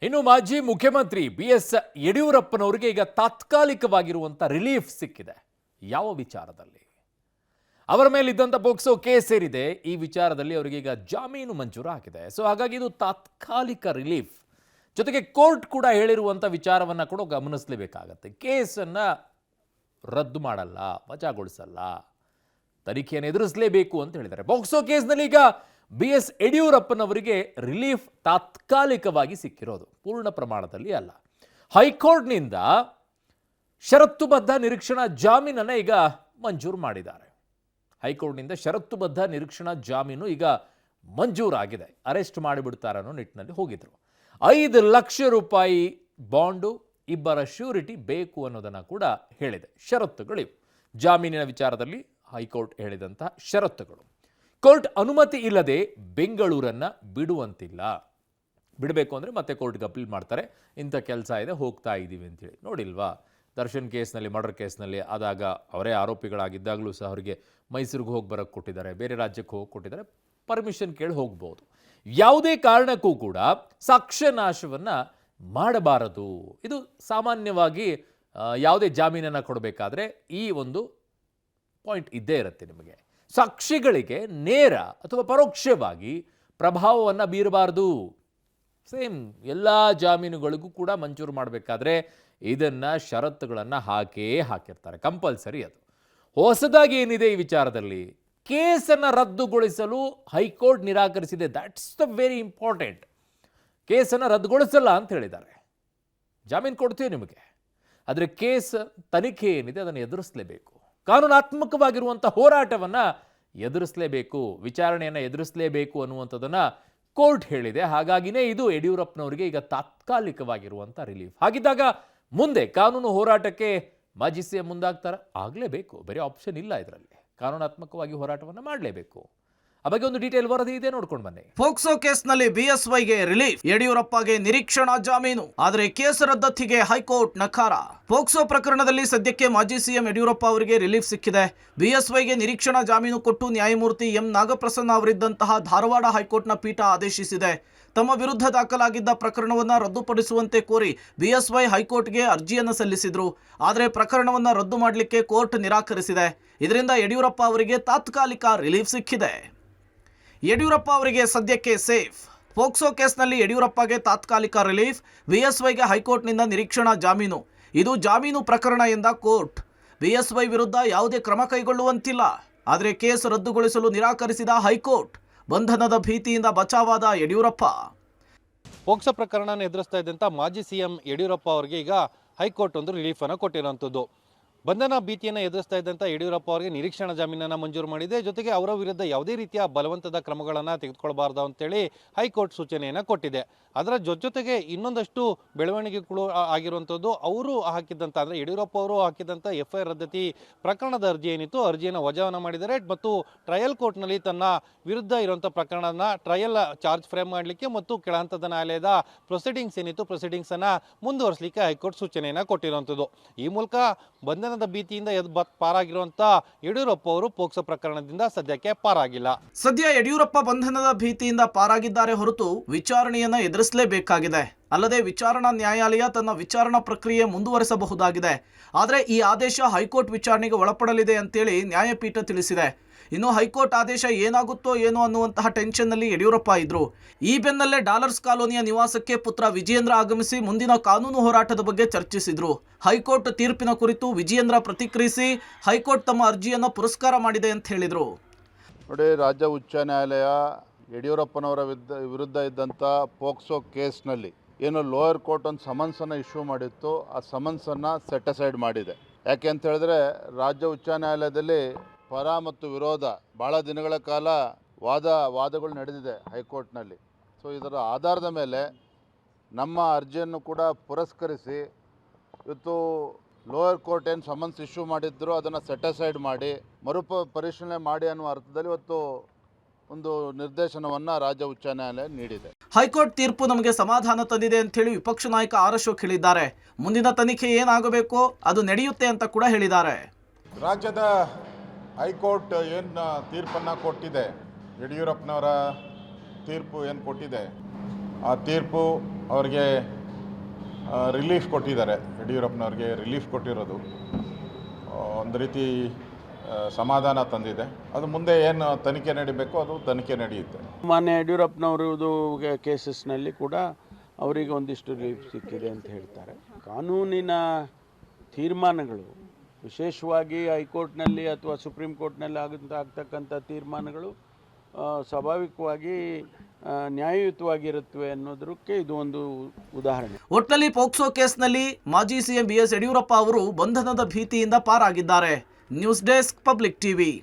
ಇನ್ನು ಮಾಜಿ ಮುಖ್ಯಮಂತ್ರಿ BS ಯಡಿಯೂರಪ್ಪನವರಿಗೆ ಈಗ ತಾತ್ಕಾಲಿಕವಾಗಿರುವಂತ ರಿಲೀಫ್ ಸಿಕ್ಕಿದೆ. ಯಾವ ವಿಚಾರದಲ್ಲಿ? ಅವರ ಮೇಲಿದ್ದಂತ ಪೋಕ್ಸೋ ಕೇಸ್ ಏನಿದೆ ಈ ವಿಚಾರದಲ್ಲಿ ಅವರಿಗೆ ಈಗ ಜಾಮೀನು ಮಂಜೂರು ಆಗಿದೆ. ಸೊ ಹಾಗಾಗಿ ಇದು ತಾತ್ಕಾಲಿಕ ರಿಲೀಫ್. ಜೊತೆಗೆ ಕೋರ್ಟ್ ಕೂಡ ಹೇಳಿರುವಂತ ವಿಚಾರವನ್ನ ಕೂಡ ಗಮನಿಸಲೇಬೇಕಾಗತ್ತೆ. ಕೇಸನ್ನ ರದ್ದು ಮಾಡಲ್ಲ, ವಜಾಗೊಳಿಸಲ್ಲ, ತನಿಖೆಯನ್ನು ಎದುರಿಸಲೇಬೇಕು ಅಂತ ಹೇಳಿದ್ದಾರೆ. ಪೋಕ್ಸೋ ಕೇಸ್ನಲ್ಲಿ ಈಗ BS ಯಡಿಯೂರಪ್ಪನವರಿಗೆ ರಿಲೀಫ್ ತಾತ್ಕಾಲಿಕವಾಗಿ ಸಿಕ್ಕಿರೋದು, ಪೂರ್ಣ ಪ್ರಮಾಣದಲ್ಲಿ ಅಲ್ಲ. ಹೈಕೋರ್ಟ್ನಿಂದ ಷರತ್ತುಬದ್ಧ ನಿರೀಕ್ಷಣಾ ಜಾಮೀನನ್ನು ಈಗ ಮಂಜೂರು ಮಾಡಿದ್ದಾರೆ. ಹೈಕೋರ್ಟ್ನಿಂದ ಷರತ್ತುಬದ್ಧ ನಿರೀಕ್ಷಣಾ ಜಾಮೀನು ಈಗ ಮಂಜೂರಾಗಿದೆ. ಅರೆಸ್ಟ್ ಮಾಡಿಬಿಡ್ತಾರೆ ಅನ್ನೋ ನಿಟ್ಟಿನಲ್ಲಿ ಹೋಗಿದ್ರು. 5 ಲಕ್ಷ ರೂಪಾಯಿ ಬಾಂಡು, ಇಬ್ಬರ ಶ್ಯೂರಿಟಿ ಬೇಕು ಅನ್ನೋದನ್ನು ಕೂಡ ಹೇಳಿದೆ. ಷರತ್ತುಗಳಿವು ಜಾಮೀನಿನ ವಿಚಾರದಲ್ಲಿ ಹೈಕೋರ್ಟ್ ಹೇಳಿದಂತಹ ಷರತ್ತುಗಳು. ಕೋರ್ಟ್ ಅನುಮತಿ ಇಲ್ಲದೆ ಬೆಂಗಳೂರನ್ನ ಬಿಡುವಂತಿಲ್ಲ. ಬಿಡಬೇಕು ಅಂದರೆ ಮತ್ತೆ ಕೋರ್ಟ್ಗೆ ಅಪೀಲ್ ಮಾಡ್ತಾರೆ. ಇಂಥ ಕೆಲಸ ಇದೆ, ಹೋಗ್ತಾ ಇದ್ದೀವಿ ಅಂತೇಳಿ. ನೋಡಿಲ್ವಾ, ದರ್ಶನ್ ಕೇಸ್ನಲ್ಲಿ, ಮರ್ಡರ್ ಕೇಸ್ನಲ್ಲಿ ಆದಾಗ ಅವರೇ ಆರೋಪಿಗಳಾಗಿದ್ದಾಗಲೂ ಸಹ ಅವರಿಗೆ ಮೈಸೂರಿಗೆ ಹೋಗಿ ಬರೋಕ್ಕೆ ಕೊಟ್ಟಿದ್ದಾರೆ, ಬೇರೆ ರಾಜ್ಯಕ್ಕೆ ಹೋಗಿ ಕೊಟ್ಟಿದ್ದಾರೆ. ಪರ್ಮಿಷನ್ ಕೇಳಿ ಹೋಗ್ಬೋದು. ಯಾವುದೇ ಕಾರಣಕ್ಕೂ ಕೂಡ ಸಾಕ್ಷ್ಯ ನಾಶವನ್ನು ಮಾಡಬಾರದು. ಇದು ಸಾಮಾನ್ಯವಾಗಿ ಯಾವುದೇ ಜಾಮೀನನ್ನು ಕೊಡಬೇಕಾದ್ರೆ ಈ ಒಂದು ಪಾಯಿಂಟ್ ಇದ್ದೇ ಇರುತ್ತೆ ನಿಮಗೆ. ಸಾಕ್ಷಿಗಳಿಗೆ ನೇರ ಅಥವಾ ಪರೋಕ್ಷವಾಗಿ ಪ್ರಭಾವವನ್ನು ಬೀರಬಾರ್ದು. ಸೇಮ್ ಎಲ್ಲ ಜಾಮೀನುಗಳಿಗೂ ಕೂಡ ಮಂಜೂರು ಮಾಡಬೇಕಾದ್ರೆ ಇದನ್ನು ಷರತ್ತುಗಳನ್ನು ಹಾಕಿರ್ತಾರೆ, ಕಂಪಲ್ಸರಿ. ಅದು ಹೊಸದಾಗಿ ಏನಿದೆ ಈ ವಿಚಾರದಲ್ಲಿ, ಕೇಸನ್ನು ರದ್ದುಗೊಳಿಸಲು ಹೈಕೋರ್ಟ್ ನಿರಾಕರಿಸಿದೆ. That's the very important. ಕೇಸನ್ನು ರದ್ದುಗೊಳಿಸಲ್ಲ ಅಂತ ಹೇಳಿದ್ದಾರೆ. ಜಾಮೀನು ಕೊಡ್ತೀವಿ ನಿಮಗೆ, ಆದರೆ ಕೇಸ್ ತನಿಖೆ ಏನಿದೆ ಅದನ್ನು ಎದುರಿಸಲೇಬೇಕು. ಕಾನೂನಾತ್ಮಕವಾಗಿರುವಂಥ ಹೋರಾಟವನ್ನು ಎದುರಿಸಲೇಬೇಕು, ವಿಚಾರಣೆಯನ್ನು ಎದುರಿಸಲೇಬೇಕು ಅನ್ನುವಂಥದ್ದನ್ನು ಕೋರ್ಟ್ ಹೇಳಿದೆ. ಹಾಗಾಗಿನೇ ಇದು ಯಡಿಯೂರಪ್ಪನವರಿಗೆ ಈಗ ತಾತ್ಕಾಲಿಕವಾಗಿರುವಂಥ ರಿಲೀಫ್. ಹಾಗಿದ್ದಾಗ ಮುಂದೆ ಕಾನೂನು ಹೋರಾಟಕ್ಕೆ ಮಾಜಿ ಸಿಎಂ ಮುಂದಾಗ್ತಾರ? ಆಗಲೇಬೇಕು, ಬೇರೆ ಆಪ್ಷನ್ ಇಲ್ಲ. ಇದರಲ್ಲಿ ಕಾನೂನಾತ್ಮಕವಾಗಿ ಹೋರಾಟವನ್ನು ಮಾಡಲೇಬೇಕು. ಆ ಬಗ್ಗೆ ಒಂದು ಡೀಟೇಲ್ ವರದಿ ಇದೆ, ನೋಡ್ಕೊಂಡು ಬನ್ನಿ. ಪೋಕ್ಸೋ ಕೇಸ್ನಲ್ಲಿ BSYಗೆ ರಿಲೀಫ್, ಯಡಿಯೂರಪ್ಪಗೆ ನಿರೀಕ್ಷಣಾ ಜಾಮೀನು. ಆದರೆ ಕೇಸ್ ರದ್ದತಿಗೆ ಹೈಕೋರ್ಟ್ ನಕಾರ. ಪೋಕ್ಸೋ ಪ್ರಕರಣದಲ್ಲಿ ಸದ್ಯಕ್ಕೆ ಮಾಜಿ ಸಿಎಂ ಯಡಿಯೂರಪ್ಪ ಅವರಿಗೆ ರಿಲೀಫ್ ಸಿಕ್ಕಿದೆ. BSYಗೆ ನಿರೀಕ್ಷಣಾ ಜಾಮೀನು ಕೊಟ್ಟು ನ್ಯಾಯಮೂರ್ತಿ ಎಂ ನಾಗಪ್ರಸನ್ನ ಅವರಿದ್ದಂತಹ ಧಾರವಾಡ ಹೈಕೋರ್ಟ್ನ ಪೀಠ ಆದೇಶಿಸಿದೆ. ತಮ್ಮ ವಿರುದ್ಧ ದಾಖಲಾಗಿದ್ದ ಪ್ರಕರಣವನ್ನು ರದ್ದುಪಡಿಸುವಂತೆ ಕೋರಿ BSY ಹೈಕೋರ್ಟ್ಗೆ ಅರ್ಜಿಯನ್ನು ಸಲ್ಲಿಸಿದ್ರು. ಆದರೆ ಪ್ರಕರಣವನ್ನು ರದ್ದು ಮಾಡಲಿಕ್ಕೆ ಕೋರ್ಟ್ ನಿರಾಕರಿಸಿದೆ. ಇದರಿಂದ ಯಡಿಯೂರಪ್ಪ ಅವರಿಗೆ ತಾತ್ಕಾಲಿಕ ರಿಲೀಫ್ ಸಿಕ್ಕಿದೆ. ಯಡಿಯೂರಪ್ಪ ಅವರಿಗೆ ಸದ್ಯಕ್ಕೆ ಸೇಫ್. ಪೋಕ್ಸೋ ಕೇಸ್ನಲ್ಲಿ ಯಡಿಯೂರಪ್ಪಗೆ ತಾತ್ಕಾಲಿಕ ರಿಲೀಫ್, BSYಗೆ ಹೈಕೋರ್ಟ್ನಿಂದ ನಿರೀಕ್ಷಣಾ ಜಾಮೀನು. ಇದು ಜಾಮೀನು ಪ್ರಕರಣ ಎಂದ ಕೋರ್ಟ್. BSY ವಿರುದ್ಧ ಯಾವುದೇ ಕ್ರಮ ಕೈಗೊಳ್ಳುವಂತಿಲ್ಲ. ಆದರೆ ಕೇಸ್ ರದ್ದುಗೊಳಿಸಲು ನಿರಾಕರಿಸಿದ ಹೈಕೋರ್ಟ್. ಬಂಧನದ ಭೀತಿಯಿಂದ ಬಚಾವಾದ ಯಡಿಯೂರಪ್ಪ. ಪೋಕ್ಸೋ ಪ್ರಕರಣ ಎದುರಿಸ್ತಾ ಇದ್ದಂಥ ಮಾಜಿ ಸಿಎಂ ಯಡಿಯೂರಪ್ಪ ಅವರಿಗೆ ಈಗ ಹೈಕೋರ್ಟ್ ಒಂದು ರಿಲೀಫನ್ನು ಕೊಟ್ಟಿರುವಂಥದ್ದು. ಬಂಧನ ಭೀತಿಯನ್ನು ಎದುರಿಸ್ತಾ ಇದ್ದಂಥ ಯಡಿಯೂರಪ್ಪ ಅವರಿಗೆ ನಿರೀಕ್ಷಣಾ ಜಾಮೀನನ್ನು ಮಂಜೂರು ಮಾಡಿದೆ. ಜೊತೆಗೆ ಅವರ ವಿರುದ್ಧ ಯಾವುದೇ ರೀತಿಯ ಬಲವಂತದ ಕ್ರಮಗಳನ್ನು ತೆಗೆದುಕೊಳ್ಬಾರ್ದು ಅಂತೇಳಿ ಹೈಕೋರ್ಟ್ ಸೂಚನೆಯನ್ನು ಕೊಟ್ಟಿದೆ. ಅದರ ಜೊತೆಗೆ ಇನ್ನೊಂದಷ್ಟು ಬೆಳವಣಿಗೆಗಳು ಆಗಿರುವಂಥದ್ದು. ಅವರು ಹಾಕಿದ್ದಂಥ, ಅಂದರೆ ಯಡಿಯೂರಪ್ಪ ಅವರು ಹಾಕಿದಂಥ FIR ರದ್ದತಿ ಪ್ರಕರಣದ ಅರ್ಜಿ ಏನಿತ್ತು, ಅರ್ಜಿಯನ್ನು ವಜಾವಣೆ ಮಾಡಿದ್ದಾರೆ. ಮತ್ತು ಟ್ರಯಲ್ ಕೋರ್ಟ್ನಲ್ಲಿ ತನ್ನ ವಿರುದ್ಧ ಇರುವಂಥ ಪ್ರಕರಣನ ಟ್ರಯಲ್ ಚಾರ್ಜ್ ಫ್ರೇಮ್ ಮಾಡಲಿಕ್ಕೆ ಮತ್ತು ಕೆಳಹಂತದ ನ್ಯಾಯಾಲಯದ ಪ್ರೊಸೀಡಿಂಗ್ಸ್ ಏನಿತ್ತು, ಪ್ರೊಸೀಡಿಂಗ್ಸನ್ನು ಮುಂದುವರಿಸಲಿಕ್ಕೆ ಹೈಕೋರ್ಟ್ ಸೂಚನೆಯನ್ನು ಕೊಟ್ಟಿರುವಂಥದ್ದು. ಈ ಮೂಲಕ ಬಂಧನದ ಭೀತಿಯಿಂದ ಪಾರಾಗಿರುವಂಥ ಯಡಿಯೂರಪ್ಪ ಅವರು ಪೋಕ್ಸೋ ಪ್ರಕರಣದಿಂದ ಸದ್ಯಕ್ಕೆ ಪಾರಾಗಿಲ್ಲ. ಸದ್ಯ ಯಡಿಯೂರಪ್ಪ ಬಂಧನದ ಭೀತಿಯಿಂದ ಪಾರಾಗಿದ್ದಾರೆ ಹೊರತು ವಿಚಾರಣೆಯನ್ನು ಎದುರಿಸಲೇಬೇಕಾಗಿದೆ. ಅಲ್ಲದೆ ವಿಚಾರಣಾ ನ್ಯಾಯಾಲಯ ತನ್ನ ವಿಚಾರಣಾ ಪ್ರಕ್ರಿಯೆ ಮುಂದುವರಿಸಬಹುದಾಗಿದೆ. ಆದರೆ ಈ ಆದೇಶ ಹೈಕೋರ್ಟ್ ವಿಚಾರಣೆಗೆ ಒಳಪಡಲಿದೆ ಅಂತೇಳಿ ನ್ಯಾಯಪೀಠ ತಿಳಿಸಿದೆ. ಇನ್ನು ಹೈಕೋರ್ಟ್ ಆದೇಶ ಏನಾಗುತ್ತೋ ಏನೋ ಅನ್ನುವಂತಹ ಟೆನ್ಷನ್ನಲ್ಲಿ ಯಡಿಯೂರಪ್ಪ ಇದ್ರು. ಈ ಬೆನ್ನಲ್ಲೇ ಡಾಲರ್ಸ್ ಕಾಲೋನಿಯ ನಿವಾಸಕ್ಕೆ ಪುತ್ರ ವಿಜಯೇಂದ್ರ ಆಗಮಿಸಿ ಮುಂದಿನ ಕಾನೂನು ಹೋರಾಟದ ಬಗ್ಗೆ ಚರ್ಚಿಸಿದ್ರು. ಹೈಕೋರ್ಟ್ ತೀರ್ಪಿನ ಕುರಿತು ವಿಜಯೇಂದ್ರ ಪ್ರತಿಕ್ರಿಯಿಸಿ ಹೈಕೋರ್ಟ್ ತಮ್ಮ ಅರ್ಜಿಯನ್ನು ಪುರಸ್ಕಾರ ಮಾಡಿದೆ ಅಂತ ಹೇಳಿದರು. ನೋಡಿ, ರಾಜ್ಯ ಉಚ್ಚ ನ್ಯಾಯಾಲಯ ಯಡಿಯೂರಪ್ಪನವರ ವಿರುದ್ಧ ಇದ್ದಂಥ ಪೋಕ್ಸೋ ಕೇಸ್ನಲ್ಲಿ ಏನು ಲೋಯರ್ ಕೋರ್ಟ್ ಒಂದು ಸಮನ್ಸನ್ನು ಇಶ್ಯೂ ಮಾಡಿತ್ತು, ಆ ಸಮನ್ಸನ್ನು ಸೆಟ್ ಅಸೈಡ್ ಮಾಡಿದೆ. ಯಾಕೆ ಅಂತ ಹೇಳಿದ್ರೆ, ರಾಜ್ಯ ಉಚ್ಚ ನ್ಯಾಯಾಲಯದಲ್ಲಿ ಪರ ಮತ್ತು ವಿರೋಧ ಭಾಳ ದಿನಗಳ ಕಾಲ ವಾದಗಳು ನಡೆದಿದೆ ಹೈಕೋರ್ಟ್ನಲ್ಲಿ. ಸೊ ಇದರ ಆಧಾರದ ಮೇಲೆ ನಮ್ಮ ಅರ್ಜಿಯನ್ನು ಕೂಡ ಪುರಸ್ಕರಿಸಿ ಇವತ್ತು ಲೋಯರ್ ಕೋರ್ಟ್ ಏನು ಸಮನ್ಸ್ ಇಶ್ಯೂ ಮಾಡಿದ್ರು ಅದನ್ನು ಸೆಟ್ ಅಸೈಡ್ ಮಾಡಿ ಪರಿಶೀಲನೆ ಮಾಡಿ ಅನ್ನುವ ಅರ್ಥದಲ್ಲಿ ಇವತ್ತು ಒಂದು ನಿರ್ದೇಶನವನ್ನು ರಾಜ್ಯ ಉಚ್ಚ ನ್ಯಾಯಾಲಯ ನೀಡಿದೆ. ಹೈಕೋರ್ಟ್ ತೀರ್ಪು ನಮಗೆ ಸಮಾಧಾನ ತಂದಿದೆ ಅಂತ ಹೇಳಿ ವಿಪಕ್ಷ ನಾಯಕ ಆರ್ ಅಶೋಕ್ ಹೇಳಿದ್ದಾರೆ. ಮುಂದಿನ ತನಿಖೆ ಏನಾಗಬೇಕೋ ಅದು ನಡೆಯುತ್ತೆ ಅಂತ ಕೂಡ ಹೇಳಿದ್ದಾರೆ. ರಾಜ್ಯದ ಹೈಕೋರ್ಟ್ ಏನು ತೀರ್ಪನ್ನು ಕೊಟ್ಟಿದೆ, ಯಡಿಯೂರಪ್ಪನವರ ತೀರ್ಪು ಏನು ಕೊಟ್ಟಿದೆ, ಆ ತೀರ್ಪು ಅವ್ರಿಗೆ ರಿಲೀಫ್ ಕೊಟ್ಟಿದ್ದಾರೆ. ಯಡಿಯೂರಪ್ಪನವ್ರಿಗೆ ರಿಲೀಫ್ ಕೊಟ್ಟಿರೋದು ಒಂದು ರೀತಿ ಸಮಾಧಾನ ತಂದಿದೆ. ಅದು ಮುಂದೆ ಏನು ತನಿಖೆ ನಡೀಬೇಕು ಅದು ತನಿಖೆ ನಡೆಯುತ್ತೆ. ಮಾನ್ಯ ಯಡಿಯೂರಪ್ಪನವರದು ಕೇಸಸ್ನಲ್ಲಿ ಕೂಡ ಅವರಿಗೆ ಒಂದಿಷ್ಟು ರಿಲೀಫ್ ಸಿಕ್ಕಿದೆ ಅಂತ ಹೇಳ್ತಾರೆ. ಕಾನೂನಿನ ತೀರ್ಮಾನಗಳು, ವಿಶೇಷವಾಗಿ ಹೈಕೋರ್ಟ್ನಲ್ಲಿ ಅಥವಾ ಸುಪ್ರೀಂ ಕೋರ್ಟ್ನಲ್ಲಿ ಆಗ್ತಕ್ಕಂಥ ತೀರ್ಮಾನಗಳು ಸ್ವಾಭಾವಿಕವಾಗಿ ನ್ಯಾಯಯುತವಾಗಿರುತ್ತವೆ ಅನ್ನೋದಕ್ಕೆ ಇದು ಒಂದು ಉದಾಹರಣೆ. ಒಟ್ನಲ್ಲಿ ಪೋಕ್ಸೋ ಕೇಸ್ನಲ್ಲಿ ಮಾಜಿ ಸಿಎಂ BS ಯಡಿಯೂರಪ್ಪ ಅವರು ಬಂಧನದ ಭೀತಿಯಿಂದ ಪಾರಾಗಿದ್ದಾರೆ. News desk, public TV.